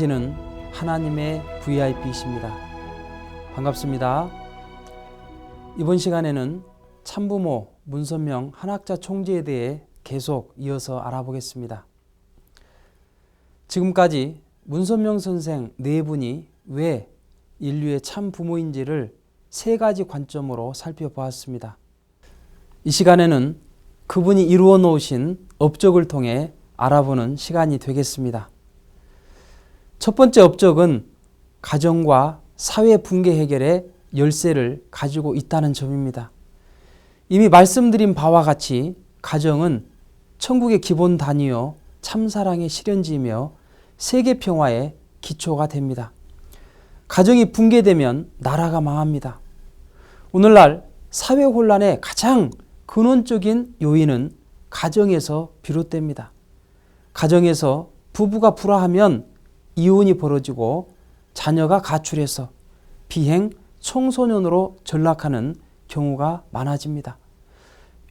당신은 하나님의 VIP이십니다. 반갑습니다. 이번 시간에는 참부모 문선명 한학자 총재에 대해 계속 이어서 알아보겠습니다. 지금까지 문선명 선생 네 분이 왜 인류의 참부모인지를 세 가지 관점으로 살펴보았습니다. 이 시간에는 그분이 이루어 놓으신 업적을 통해 알아보는 시간이 되겠습니다. 첫 번째 업적은 가정과 사회 붕괴 해결의 열쇠를 가지고 있다는 점입니다. 이미 말씀드린 바와 같이 가정은 천국의 기본 단위요 참사랑의 실현지이며 세계 평화의 기초가 됩니다. 가정이 붕괴되면 나라가 망합니다. 오늘날 사회 혼란의 가장 근원적인 요인은 가정에서 비롯됩니다. 가정에서 부부가 불화하면 이혼이 벌어지고 자녀가 가출해서 비행 청소년으로 전락하는 경우가 많아집니다.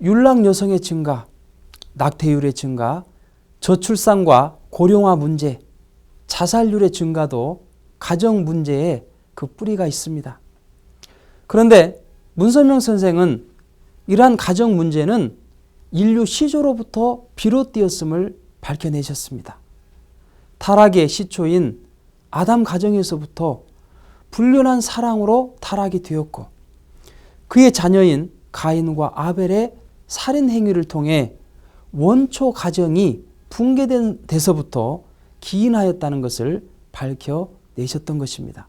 율락 여성의 증가, 낙태율의 증가, 저출산과 고령화 문제, 자살률의 증가도 가정 문제에 그 뿌리가 있습니다. 그런데 문선명 선생은 이러한 가정 문제는 인류 시조로부터 비롯되었음을 밝혀내셨습니다. 타락의 시초인 아담 가정에서부터 불륜한 사랑으로 타락이 되었고 그의 자녀인 가인과 아벨의 살인 행위를 통해 원초 가정이 붕괴된 데서부터 기인하였다는 것을 밝혀내셨던 것입니다.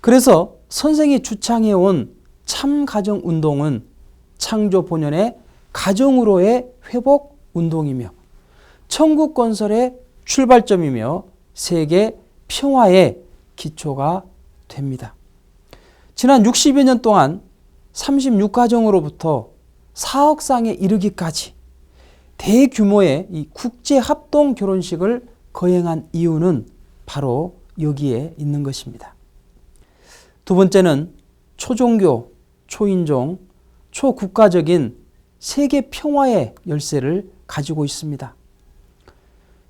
그래서 선생이 주창해온 참가정운동은 창조 본연의 가정으로의 회복 운동이며 천국 건설의 출발점이며 세계 평화의 기초가 됩니다. 지난 60여 년 동안 36가정으로부터 4억 쌍에 이르기까지 대규모의 이 국제 합동 결혼식을 거행한 이유는 바로 여기에 있는 것입니다. 두 번째는 초종교, 초인종, 초국가적인 세계 평화의 열쇠를 가지고 있습니다.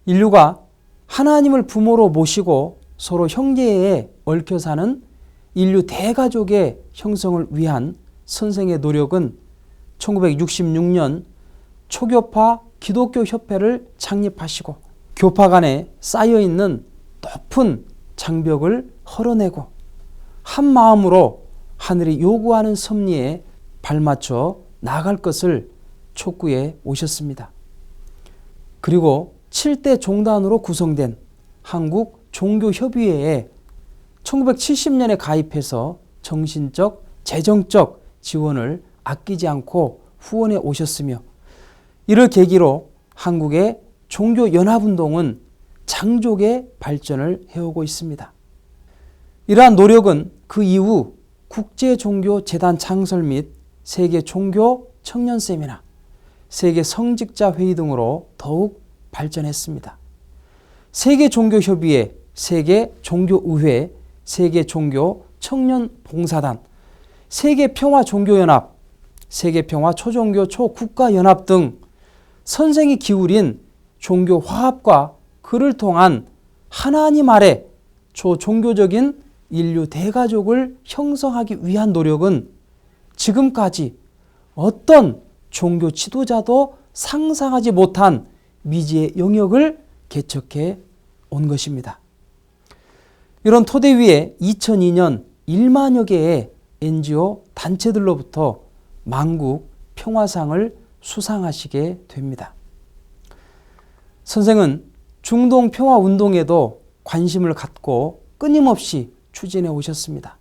인류가 하나님을 부모로 모시고 서로 형제에 얽혀 사는 인류 대가족의 형성을 위한 선생의 노력은 1966년 초교파 기독교 협회를 창립하시고 교파 간에 쌓여있는 높은 장벽을 헐어내고 한 마음으로 하늘이 요구하는 섭리에 발맞춰 나아갈 것을 촉구해 오셨습니다. 그리고 7대 종단으로 구성된 한국종교협의회에 1970년에 가입해서 정신적, 재정적 지원을 아끼지 않고 후원해 오셨으며 이를 계기로 한국의 종교연합운동은 장족의 발전을 해오고 있습니다. 이러한 노력은 그 이후 국제종교재단 창설 및 세계종교 청년세미나, 세계성직자회의 등으로 더욱 발전했습니다. 세계종교협의회, 세계종교의회, 세계종교청년봉사단, 세계평화종교연합, 세계평화초종교 초국가연합 등 선생이 기울인 종교화합과 그를 통한 하나님 아래 초종교적인 인류 대가족을 형성하기 위한 노력은 지금까지 어떤 종교 지도자도 상상하지 못한 미지의 영역을 개척해 온 것입니다. 이런 토대 위에 2002년 1만여 개의 NGO 단체들로부터 만국 평화상을 수상하시게 됩니다. 선생은 중동 평화운동에도 관심을 갖고 끊임없이 추진해 오셨습니다.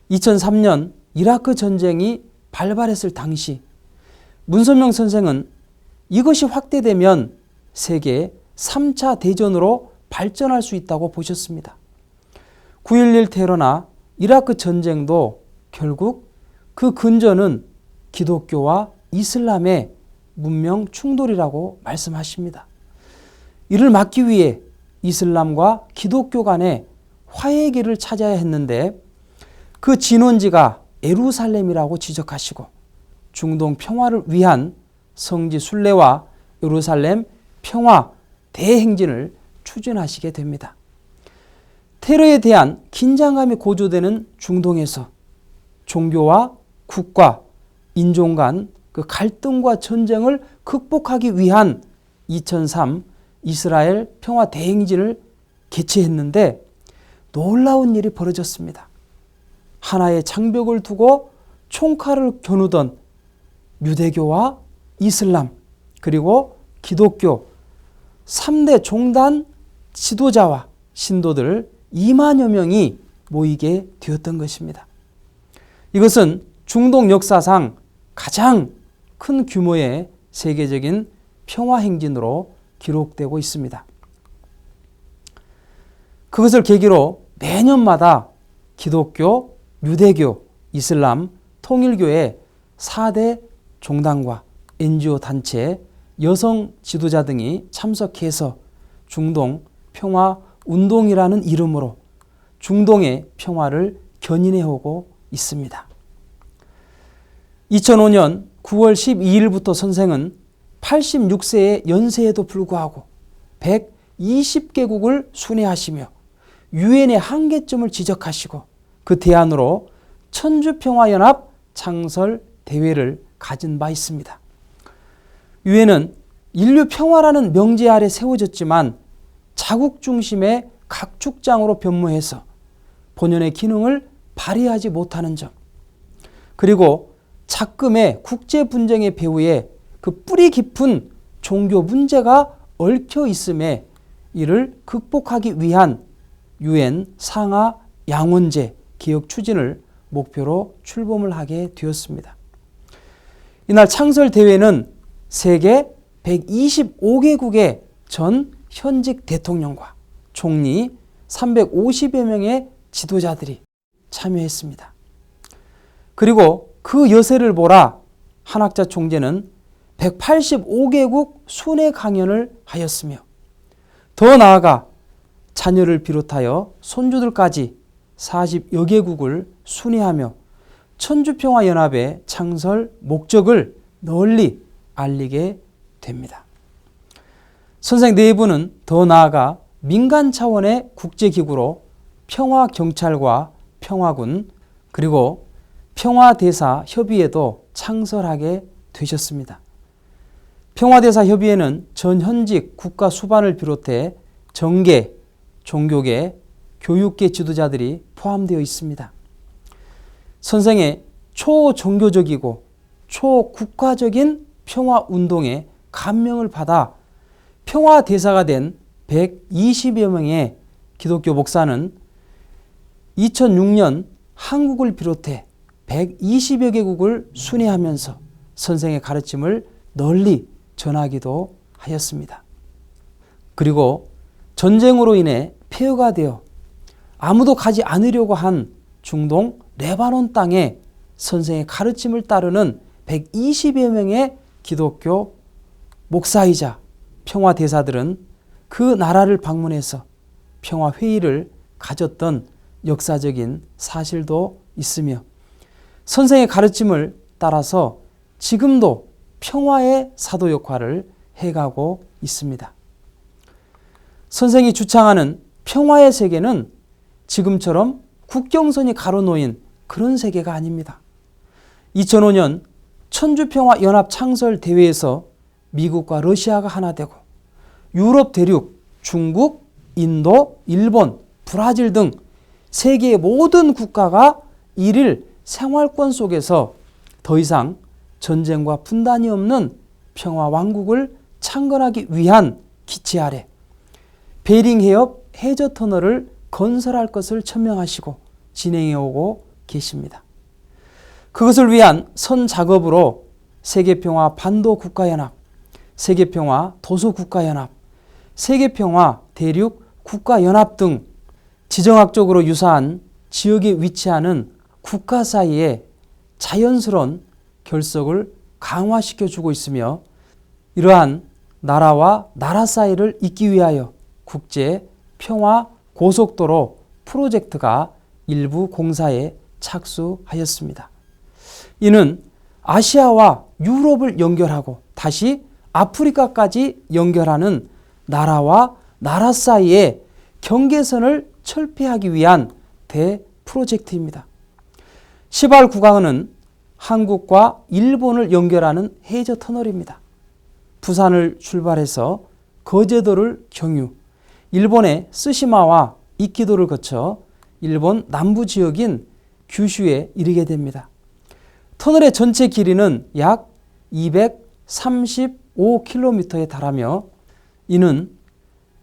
2003년 이라크 전쟁이 발발했을 당시 문선명 선생은 이것이 확대되면 세계 3차 대전으로 발전할 수 있다고 보셨습니다. 9.11 테러나 이라크 전쟁도 결국 그 근저는 기독교와 이슬람의 문명 충돌이라고 말씀하십니다. 이를 막기 위해 이슬람과 기독교 간의 화해의 길을 찾아야 했는데 그 진원지가 예루살렘이라고 지적하시고 중동 평화를 위한 성지 순례와 예루살렘 평화 대행진을 추진하시게 됩니다. 테러에 대한 긴장감이 고조되는 중동에서 종교와 국가, 인종 간 그 갈등과 전쟁을 극복하기 위한 2003 이스라엘 평화 대행진을 개최했는데 놀라운 일이 벌어졌습니다. 하나의 장벽을 두고 총칼을 겨누던 유대교와 이슬람 그리고 기독교 3대 종단 지도자와 신도들 2만여 명이 모이게 되었던 것입니다. 이것은 중동 역사상 가장 큰 규모의 세계적인 평화 행진으로 기록되고 있습니다. 그것을 계기로 매년마다 기독교, 유대교, 이슬람, 통일교의 4대 종단과 NGO 단체, 여성 지도자 등이 참석해서 중동 평화 운동이라는 이름으로 중동의 평화를 견인해오고 있습니다. 2005년 9월 12일부터 선생은 86세의 연세에도 불구하고 120개국을 순회하시며 유엔의 한계점을 지적하시고 그 대안으로 천주평화연합 창설 대회를 가진 바 있습니다. 유엔은 인류 평화라는 명제 아래 세워졌지만 자국 중심의 각축장으로 변모해서 본연의 기능을 발휘하지 못하는 점, 그리고 작금의 국제 분쟁의 배후에 그 뿌리 깊은 종교 문제가 얽혀 있음에 이를 극복하기 위한 유엔 상하 양원제 개혁 추진을 목표로 출범을 하게 되었습니다. 이날 창설 대회는 세계 125개국의 전 현직 대통령과 총리 350여 명의 지도자들이 참여했습니다. 그리고 그 여세를 보라 한학자 총재는 185개국 순회 강연을 하였으며 더 나아가 자녀를 비롯하여 손주들까지 40여 개국을 순회하며 천주평화연합의 창설 목적을 널리 알리게 됩니다. 선생 내부는 더 나아가 민간 차원의 국제기구로 평화경찰과 평화군 그리고 평화대사 협의회도 창설하게 되셨습니다. 평화대사 협의회는 전 현직 국가 수반을 비롯해 정계, 종교계, 교육계 지도자들이 포함되어 있습니다. 선생의 초종교적이고 초국가적인 평화운동에 감명을 받아 평화대사가 된 120여 명의 기독교 목사는 2006년 한국을 비롯해 120여 개국을 순회하면서 선생의 가르침을 널리 전하기도 하였습니다. 그리고 전쟁으로 인해 폐허가 되어 아무도 가지 않으려고 한 중동 레바논 땅에 선생의 가르침을 따르는 120여 명의 기독교 목사이자 평화대사들은 그 나라를 방문해서 평화회의를 가졌던 역사적인 사실도 있으며 선생의 가르침을 따라서 지금도 평화의 사도 역할을 해가고 있습니다. 선생이 주창하는 평화의 세계는 지금처럼 국경선이 가로놓인 그런 세계가 아닙니다. 2005년 천주평화연합 창설 대회에서 미국과 러시아가 하나 되고 유럽 대륙, 중국, 인도, 일본, 브라질 등 세계의 모든 국가가 일일 생활권 속에서 더 이상 전쟁과 분단이 없는 평화 왕국을 창건하기 위한 기체 아래 베링 해협 해저 터널을 건설할 것을 천명하시고 진행해오고 계십니다. 그것을 위한 선 작업으로 세계평화 반도국가연합, 세계평화 도서국가연합, 세계평화 대륙국가연합 등 지정학적으로 유사한 지역에 위치하는 국가 사이에 자연스러운 결석을 강화시켜주고 있으며 이러한 나라와 나라 사이를 잇기 위하여 국제 평화 고속도로 프로젝트가 일부 공사에 착수하였습니다. 이는 아시아와 유럽을 연결하고 다시 아프리카까지 연결하는 나라와 나라 사이에 경계선을 철폐하기 위한 대프로젝트입니다. 시발 구강은 한국과 일본을 연결하는 해저 터널입니다. 부산을 출발해서 거제도를 경유, 일본의 스시마와 이키도를 거쳐 일본 남부 지역인 규슈에 이르게 됩니다. 터널의 전체 길이는 약 235km에 달하며 이는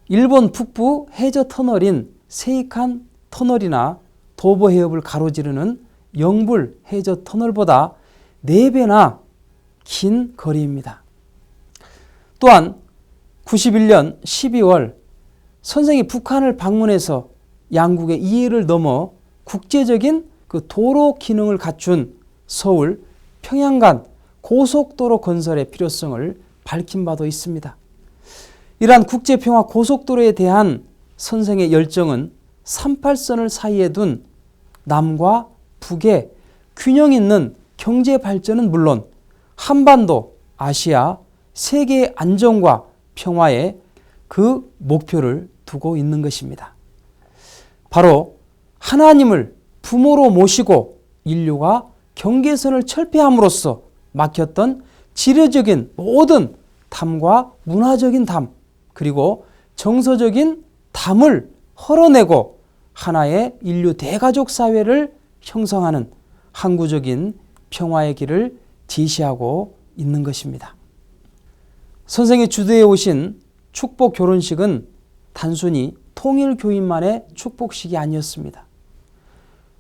일본 북부 해저 터널인 세이칸 터널이나 도보 해협을 가로지르는 영불 해저 터널보다 4배나 긴 거리입니다. 또한 91년 12월 선생이 북한을 방문해서 양국의 이해를 넘어 국제적인 그 도로 기능을 갖춘 서울 평양 간 고속도로 건설의 필요성을 밝힌 바도 있습니다. 이러한 국제평화 고속도로에 대한 선생의 열정은 38선을 사이에 둔 남과 북의 균형 있는 경제 발전은 물론 한반도, 아시아, 세계의 안정과 평화에 그 목표를 두고 있는 것입니다. 바로 하나님을 부모로 모시고 인류가 경계선을 철폐함으로써 막혔던 지리적인 모든 담과 문화적인 담, 그리고 정서적인 담을 헐어내고 하나의 인류 대가족 사회를 형성하는 항구적인 평화의 길을 제시하고 있는 것입니다. 선생이 주도해 오신 축복 결혼식은 단순히 통일 교인만의 축복식이 아니었습니다.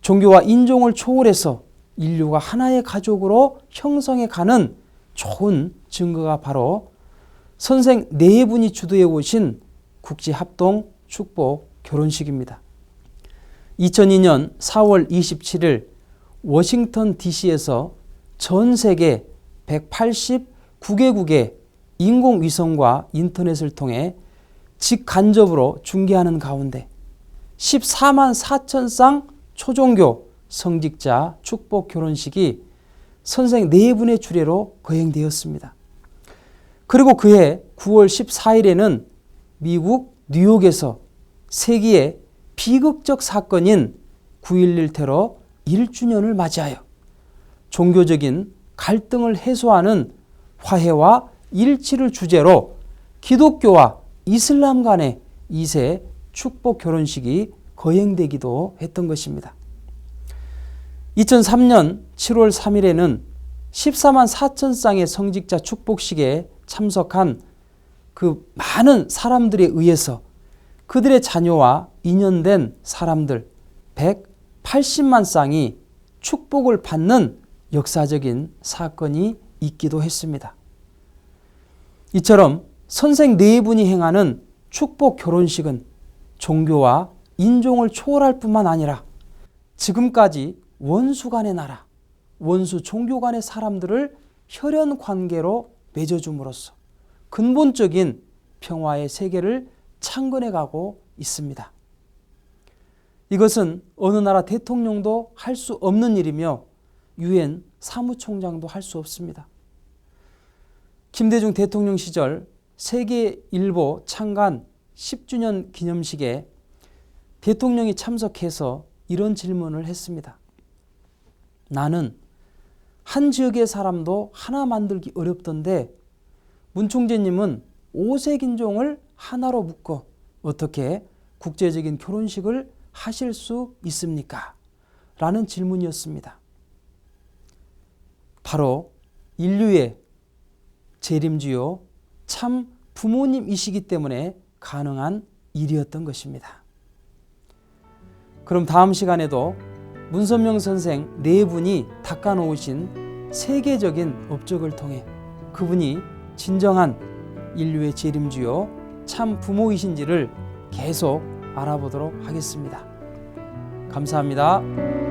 종교와 인종을 초월해서 인류가 하나의 가족으로 형성해 가는 좋은 증거가 바로 선생 4분이 주도해 오신 국제합동 축복 결혼식입니다. 2002년 4월 27일 워싱턴 DC에서 전 세계 189개국의 인공위성과 인터넷을 통해 직간접으로 중계하는 가운데 14만 4천 쌍 초종교 성직자 축복 결혼식이 선생 4분의 주례로 거행되었습니다. 그리고 그해 9월 14일에는 미국 뉴욕에서 세기의 비극적 사건인 9.11 테러 1주년을 맞이하여 종교적인 갈등을 해소하는 화해와 일치를 주제로 기독교와 이슬람 간의 2세 축복 결혼식이 거행되기도 했던 것입니다. 2003년 7월 3일에는 14만 4천 쌍의 성직자 축복식에 참석한 그 많은 사람들에 의해서 그들의 자녀와 인연된 사람들 180만 쌍이 축복을 받는 역사적인 사건이 있기도 했습니다. 이처럼 선생 4분이 행하는 축복 결혼식은 종교와 인종을 초월할 뿐만 아니라 지금까지 원수 간의 나라, 원수 종교 간의 사람들을 혈연 관계로 맺어줌으로써 근본적인 평화의 세계를 창건해 가고 있습니다. 이것은 어느 나라 대통령도 할 수 없는 일이며 UN 사무총장도 할 수 없습니다. 김대중 대통령 시절 세계일보 창간 10주년 기념식에 대통령이 참석해서 이런 질문을 했습니다. 나는 한 지역의 사람도 하나 만들기 어렵던데 문총재님은 5색 인종을 하나로 묶어 어떻게 국제적인 결혼식을 하실 수 있습니까? 라는 질문이었습니다. 바로 인류의 재림주요 참 부모님이시기 때문에 가능한 일이었던 것입니다. 그럼 다음 시간에도 문선명 선생 4분이 닦아놓으신 세계적인 업적을 통해 그분이 진정한 인류의 재림주요 참 부모이신지를 계속 알아보도록 하겠습니다. 감사합니다.